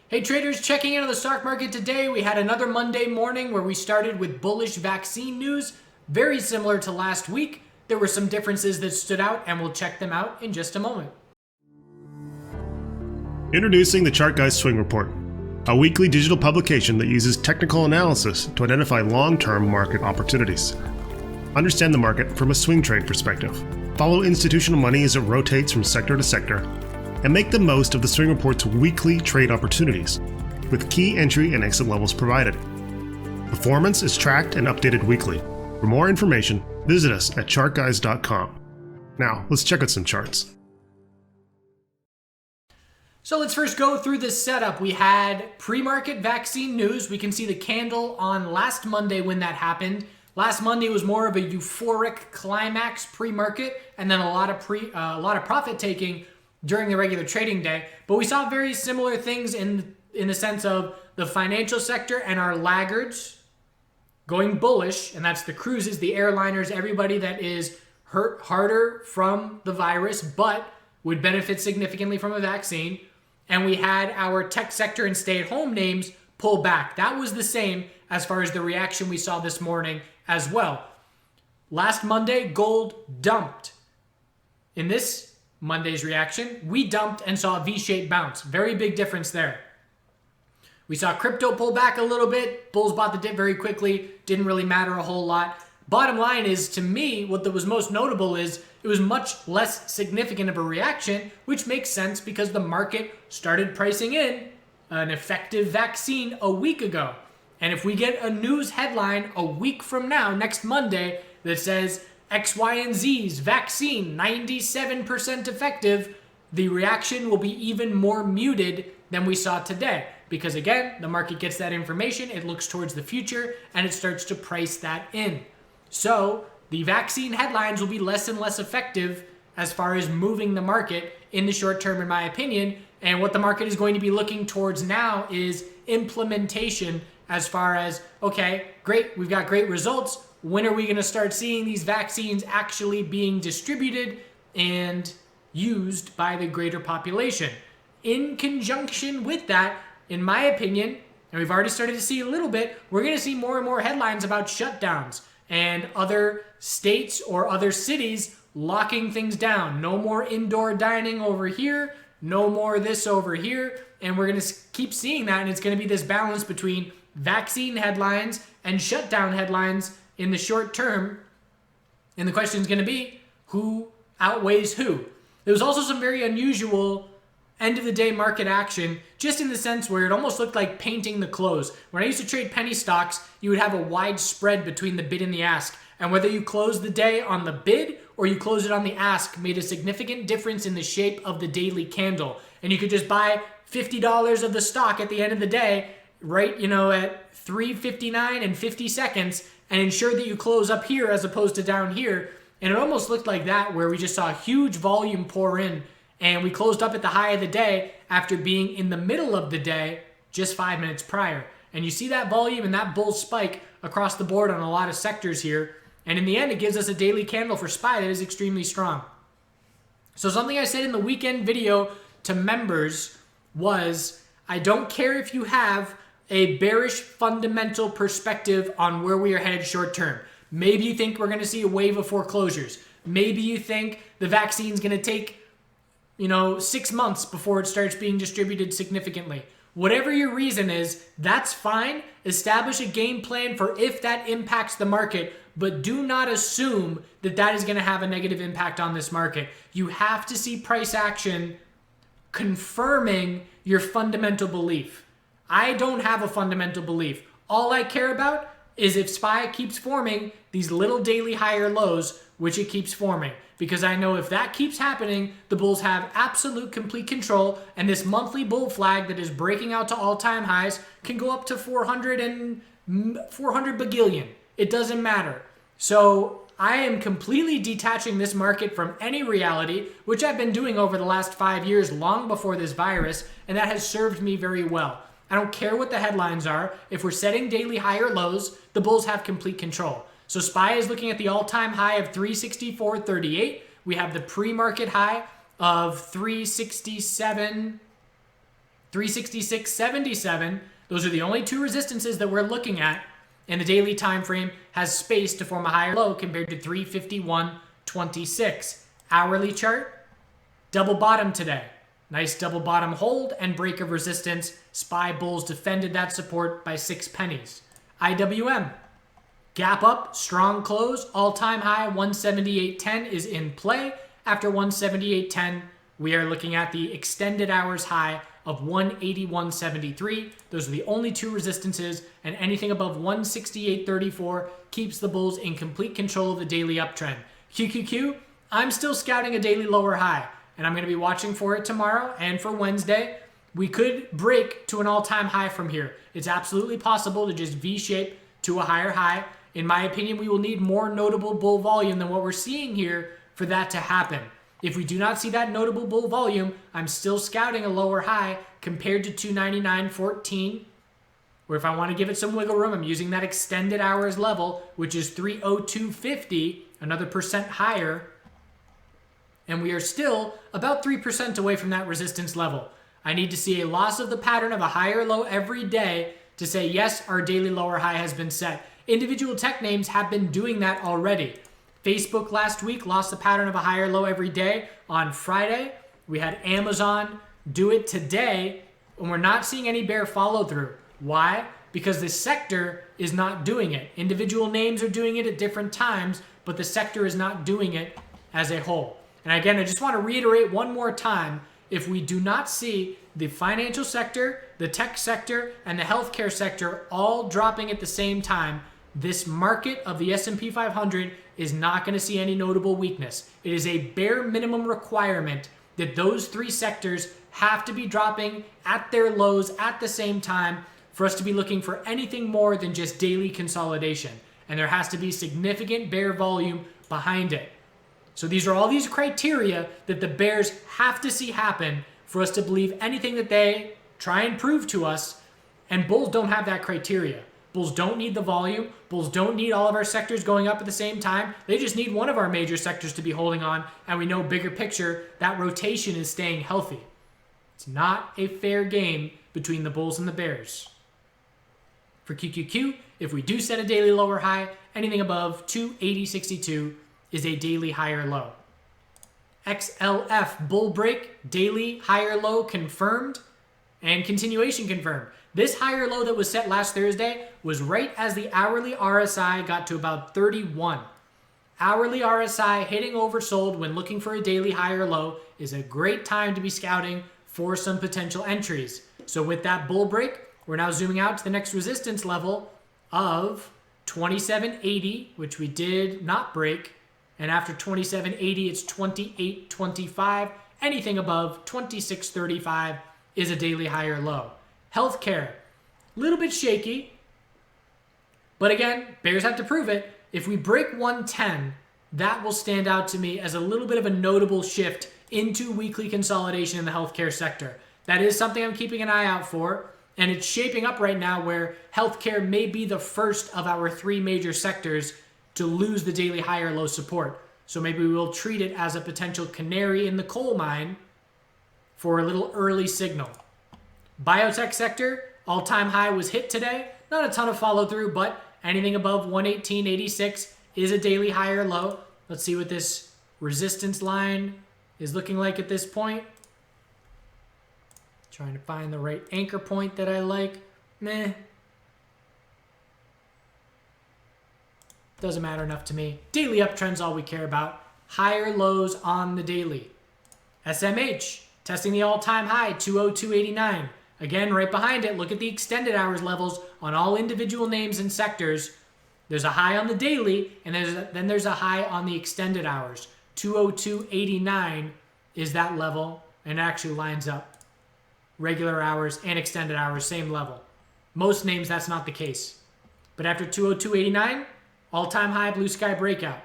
Hey traders, checking in on the stock market today. We had another Monday morning where we started with bullish vaccine news, very similar to last week. There were some differences that stood out, and we'll check them out in just a moment. Introducing the Chart Guys Swing Report, a weekly digital publication that uses technical analysis to identify long-term market opportunities. Understand the market from a swing trade perspective. Follow institutional money as it rotates from sector to sector, and make the most of the Swing Report's weekly trade opportunities, with key entry and exit levels provided. Performance is tracked and updated weekly. For more information, visit us at chartguys.com. Now, let's check out some charts. So let's first go through this setup. We had pre-market vaccine news. We can see the candle on last Monday when that happened. Last Monday was more of a euphoric climax pre-market, and then a lot of profit taking during the regular trading day. But we saw very similar things in the sense of the financial sector and our laggards going bullish, and that's the cruises, the airliners, everybody that is hurt harder from the virus but would benefit significantly from a vaccine. And we had our tech sector and stay-at-home names pull back. That was the same as far as the reaction we saw this morning as well. Last Monday, gold dumped. In this Monday's reaction, we dumped and saw a V-shaped bounce. Very big difference there. We saw crypto pull back a little bit. Bulls bought the dip very quickly. Didn't really matter a whole lot. Bottom line is, to me, what was most notable is it was much less significant of a reaction, which makes sense because the market started pricing in an effective vaccine a week ago. And if we get a news headline a week from now, next Monday, that says X, Y, and Z's vaccine 97% effective, the reaction will be even more muted than we saw today. Because again, the market gets that information, it looks towards the future, and it starts to price that in. So the vaccine headlines will be less and less effective as far as moving the market in the short term, in my opinion. And what the market is going to be looking towards now is implementation as far as, okay, great, we've got great results. When are we going to start seeing these vaccines actually being distributed and used by the greater population? In conjunction with that, in my opinion, and we've already started to see a little bit, we're going to see more and more headlines about shutdowns and other states or other cities locking things down. No more indoor dining over here, no more this over here, and we're going to keep seeing that, and it's going to be this balance between vaccine headlines and shutdown headlines in the short term. And the question is going to be, who outweighs who? There was also some very unusual end of the day market action, just in the sense where it almost looked like painting the close. When I used to trade penny stocks, you would have a wide spread between the bid and the ask. And whether you close the day on the bid or you close it on the ask made a significant difference in the shape of the daily candle. And you could just buy $50 of the stock at the end of the day, right, at 3:59 and 50 seconds, and ensure that you close up here as opposed to down here. And it almost looked like that, where we just saw huge volume pour in, and we closed up at the high of the day after being in the middle of the day just 5 minutes prior. And you see that volume and that bull spike across the board on a lot of sectors here. And in the end, it gives us a daily candle for SPY that is extremely strong. So something I said in the weekend video to members was, I don't care if you have a bearish fundamental perspective on where we are headed short term. Maybe you think we're going to see a wave of foreclosures. Maybe you think the vaccine's going to take 6 months before it starts being distributed significantly. Whatever your reason is, that's fine. Establish a game plan for if that impacts the market, but do not assume that that is going to have a negative impact on this market. You have to see price action confirming your fundamental belief. I don't have a fundamental belief. All I care about is if SPY keeps forming these little daily higher lows, which it keeps forming. Because I know if that keeps happening, the bulls have absolute complete control, and this monthly bull flag that is breaking out to all-time highs can go up to 400 bagillion. It doesn't matter. So I am completely detaching this market from any reality, which I've been doing over the last 5 years, long before this virus, and that has served me very well. I don't care what the headlines are. If we're setting daily higher lows, the bulls have complete control. So SPY is looking at the all-time high of 364.38. We have the pre-market high of 367. 366.77. Those are the only two resistances that we're looking at, and the daily time frame has space to form a higher low compared to 351.26. Hourly chart, double bottom today. Nice double bottom hold and break of resistance. SPY bulls defended that support by 6 pennies. IWM, gap up, strong close, all-time high 178.10 is in play. After 178.10, we are looking at the extended hours high of 181.73. Those are the only two resistances, and anything above 168.34 keeps the bulls in complete control of the daily uptrend. QQQ, I'm still scouting a daily lower high, and I'm going to be watching for it tomorrow and for Wednesday. We could break to an all-time high from here. It's absolutely possible to just V-shape to a higher high. In my opinion, we will need more notable bull volume than what we're seeing here for that to happen. If we do not see that notable bull volume, I'm still scouting a lower high compared to 299.14. Or if I want to give it some wiggle room, I'm using that extended hours level, which is 302.50, another percent higher. And we are still about 3% away from that resistance level. I need to see a loss of the pattern of a higher low every day to say, yes, our daily lower high has been set. Individual tech names have been doing that already. Facebook last week lost the pattern of a higher low every day on Friday. We had Amazon do it today, and we're not seeing any bear follow through. Why? Because the sector is not doing it. Individual names are doing it at different times, but the sector is not doing it as a whole. And again, I just want to reiterate one more time, if we do not see the financial sector, the tech sector, and the healthcare sector all dropping at the same time, this market of the S&P 500 is not going to see any notable weakness. It is a bare minimum requirement that those three sectors have to be dropping at their lows at the same time for us to be looking for anything more than just daily consolidation. And there has to be significant bear volume behind it. So these are all these criteria that the bears have to see happen for us to believe anything that they try and prove to us. And bulls don't have that criteria. Bulls don't need the volume. Bulls don't need all of our sectors going up at the same time. They just need one of our major sectors to be holding on, and we know bigger picture, that rotation is staying healthy. It's not a fair game between the bulls and the bears. For QQQ, if we do set a daily lower high, anything above 280.62 is a daily higher low. XLF bull break, daily higher low confirmed, and continuation confirmed. This higher low that was set last Thursday was right as the hourly RSI got to about 31. Hourly RSI hitting oversold when looking for a daily higher low is a great time to be scouting for some potential entries. So with that bull break, we're now zooming out to the next resistance level of 27.80, which we did not break. And after 27.80, it's 28.25. Anything above 26.35 is a daily higher low. Healthcare, a little bit shaky. But again, bears have to prove it. If we break 110, that will stand out to me as a little bit of a notable shift into weekly consolidation in the healthcare sector. That is something I'm keeping an eye out for. And it's shaping up right now where healthcare may be the first of our three major sectors to lose the daily higher low support. So maybe we will treat it as a potential canary in the coal mine for a little early signal. Biotech sector, all-time high was hit today. Not a ton of follow-through, but anything above 118.86 is a daily higher low. Let's see what this resistance line is looking like at this point. Trying to find the right anchor point that I like. Meh. Doesn't matter enough to me. Daily uptrend's all we care about. Higher lows on the daily. SMH, testing the all-time high, 202.89. Again, right behind it, look at the extended hours levels on all individual names and sectors. There's a high on the daily, and then there's a high on the extended hours. 202.89 is that level, and it actually lines up. Regular hours and extended hours, same level. Most names, that's not the case. But after 202.89, all-time high blue sky breakout.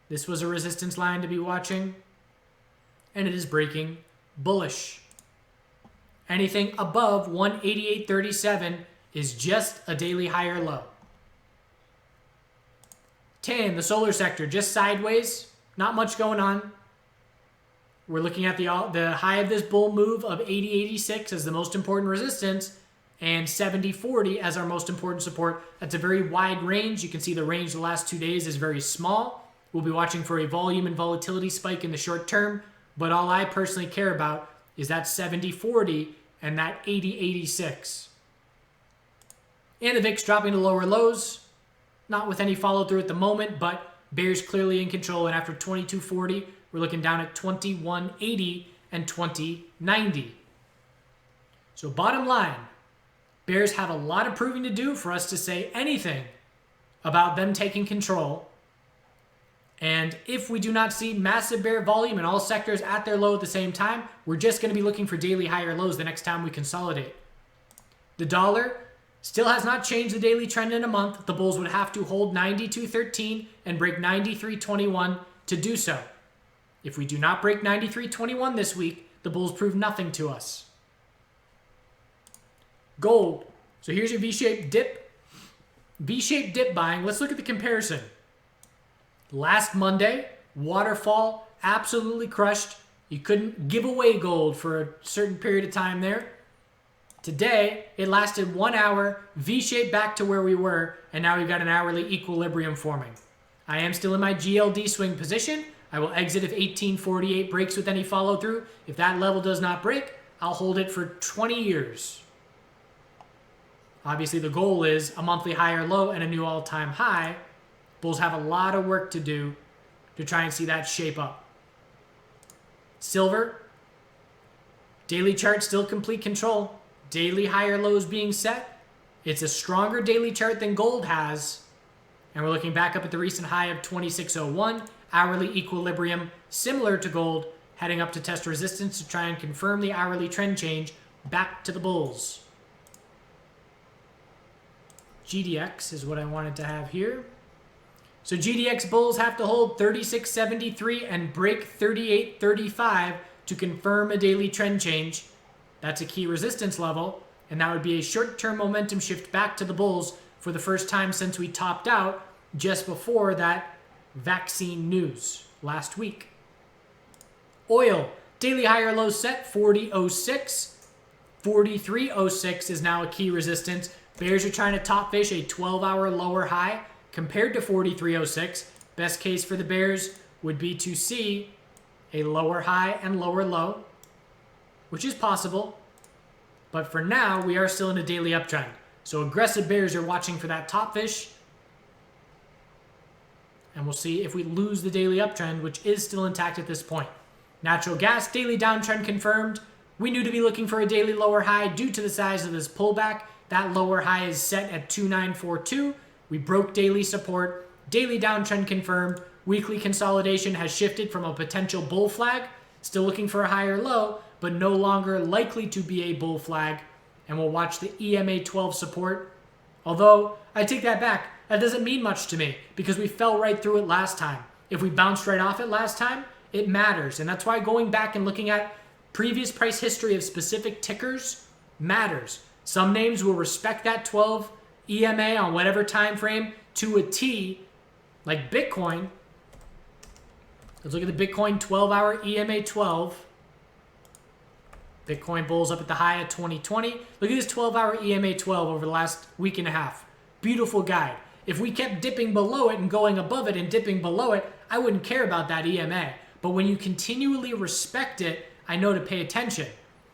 This was a resistance line to be watching, and it is breaking bullish. Anything above 188.37 is just a daily higher low. TAN, the solar sector, just sideways. Not much going on. we're looking at the high of this bull move of 80.86 as the most important resistance and 70.40 as our most important support. That's a very wide range. You can see the range the last 2 days is very small. We'll be watching for a volume and volatility spike in the short term, but all I personally care about is that 70.40 and that 80.86. And the VIX dropping to lower lows, not with any follow through at the moment, but bears clearly in control. And after 22.40, we're looking down at 21.80 and 20.90. So bottom line, bears have a lot of proving to do for us to say anything about them taking control. And if we do not see massive bear volume in all sectors at their low at the same time, we're just going to be looking for daily higher lows the next time we consolidate. The dollar still has not changed the daily trend in a month. The bulls would have to hold 92.13 and break 93.21 to do so. If we do not break 93.21 this week, the bulls prove nothing to us. Gold. So here's your V-shaped dip. V-shaped dip buying. Let's look at the comparison. Last Monday, waterfall, absolutely crushed. You couldn't give away gold for a certain period of time there. Today, it lasted 1 hour, V-shaped back to where we were, and now we've got an hourly equilibrium forming. I am still in my GLD swing position. I will exit if 1848 breaks with any follow through. If that level does not break, I'll hold it for 20 years. Obviously, the goal is a monthly higher low and a new all-time high. Bulls have a lot of work to do to try and see that shape up. Silver, daily chart still complete control. Daily higher lows being set. It's a stronger daily chart than gold has. And we're looking back up at the recent high of 2601. Hourly equilibrium similar to gold, heading up to test resistance to try and confirm the hourly trend change back to the bulls. GDX is what I wanted to have here. So GDX bulls have to hold 36.73 and break 38.35 to confirm a daily trend change. That's a key resistance level, and that would be a short-term momentum shift back to the bulls for the first time since we topped out just before that vaccine news last week. Oil, daily higher low set, 40.06. 43.06 is now a key resistance. Bears are trying to top fish a 12-hour lower high compared to 43.06. Best case for the bears would be to see a lower high and lower low, which is possible. But for now, we are still in a daily uptrend. So aggressive bears are watching for that top fish. And we'll see if we lose the daily uptrend, which is still intact at this point. Natural gas, daily downtrend confirmed. We knew to be looking for a daily lower high due to the size of this pullback. That lower high is set at 2942. We broke daily support. Daily downtrend confirmed. Weekly consolidation has shifted from a potential bull flag, still looking for a higher low, but no longer likely to be a bull flag. And we'll watch the EMA 12 support. Although, I take that back. That doesn't mean much to me because we fell right through it last time. If we bounced right off it last time, it matters. And that's why going back and looking at previous price history of specific tickers matters. Some names will respect that 12 EMA on whatever time frame to a T, like Bitcoin. Let's look at the Bitcoin 12-hour EMA 12. Bitcoin bulls up at the high of 2020. Look at this 12-hour EMA 12 over the last week and a half. Beautiful guide. If we kept dipping below it and going above it and dipping below it, I wouldn't care about that EMA. But when you continually respect it, I know to pay attention.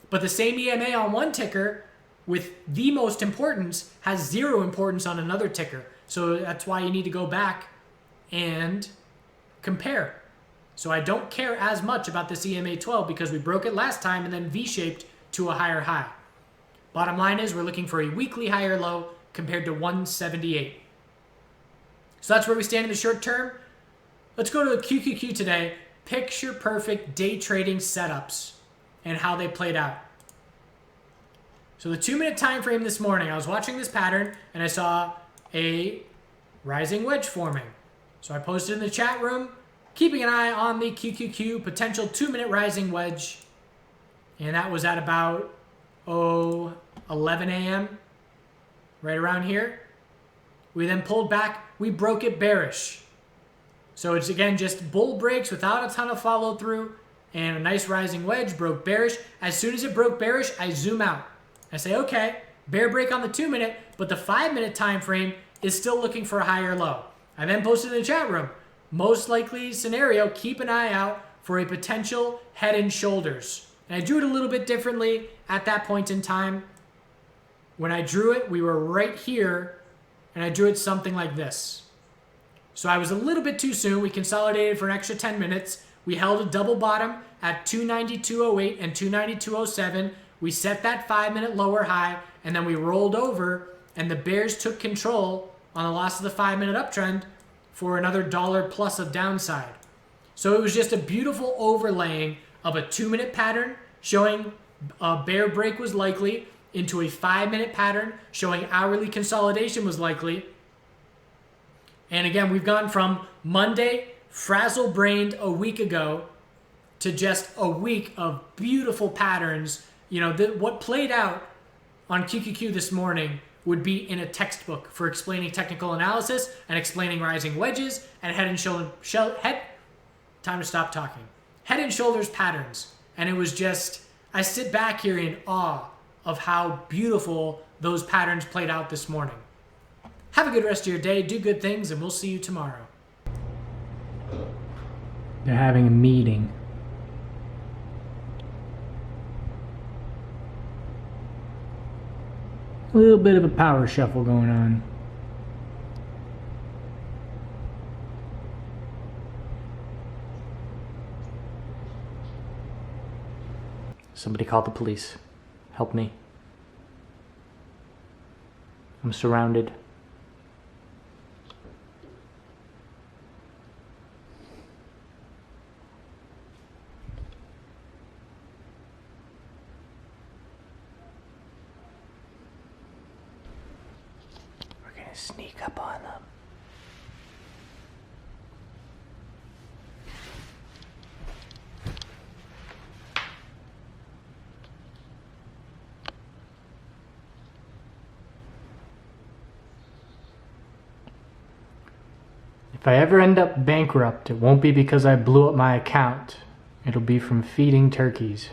But the same EMA on one ticker with the most importance has zero importance on another ticker. So that's why you need to go back and compare. So I don't care as much about this EMA 12 because we broke it last time and then V-shaped to a higher high. Bottom line is we're looking for a weekly higher low compared to 178. So that's where we stand in the short term. Let's go to the QQQ today. Picture perfect day trading setups and how they played out. So the 2-minute time frame this morning, I was watching this pattern and I saw a rising wedge forming. So I posted in the chat room, keeping an eye on the QQQ potential 2-minute rising wedge. And that was at about 11 a.m. right around here. We then pulled back. We broke it bearish. So it's again just bull breaks without a ton of follow through. and a nice rising wedge, broke bearish. As soon as it broke bearish, I zoom out. I say, okay, bear break on the 2-minute, but the 5-minute time frame is still looking for a higher low. I then posted in the chat room, most likely scenario, keep an eye out for a potential head and shoulders. And I drew it a little bit differently at that point in time. When I drew it, we were right here, and I drew it something like this. So I was a little bit too soon. We consolidated for an extra 10 minutes. We held a double bottom at 292.08 and 292.07. We set that 5-minute lower high, and then we rolled over, and the bears took control on the loss of the 5-minute uptrend for another $1 plus of downside. So it was just a beautiful overlaying of a 2-minute pattern showing a bear break was likely into a 5-minute pattern showing hourly consolidation was likely. And again, we've gone from Monday, frazzle-brained a week ago, to just a week of beautiful patterns. You know, what played out on QQQ this morning would be in a textbook for explaining technical analysis and explaining rising wedges and head and shoulders patterns. And it was just, I sit back here in awe of how beautiful those patterns played out this morning. Have a good rest of your day, do good things, and we'll see you tomorrow. They're having a meeting. A little bit of a power shuffle going on. Somebody called the police. Help me. I'm surrounded. We're gonna sneak up on them. If I ever end up bankrupt, it won't be because I blew up my account. It'll be from feeding turkeys.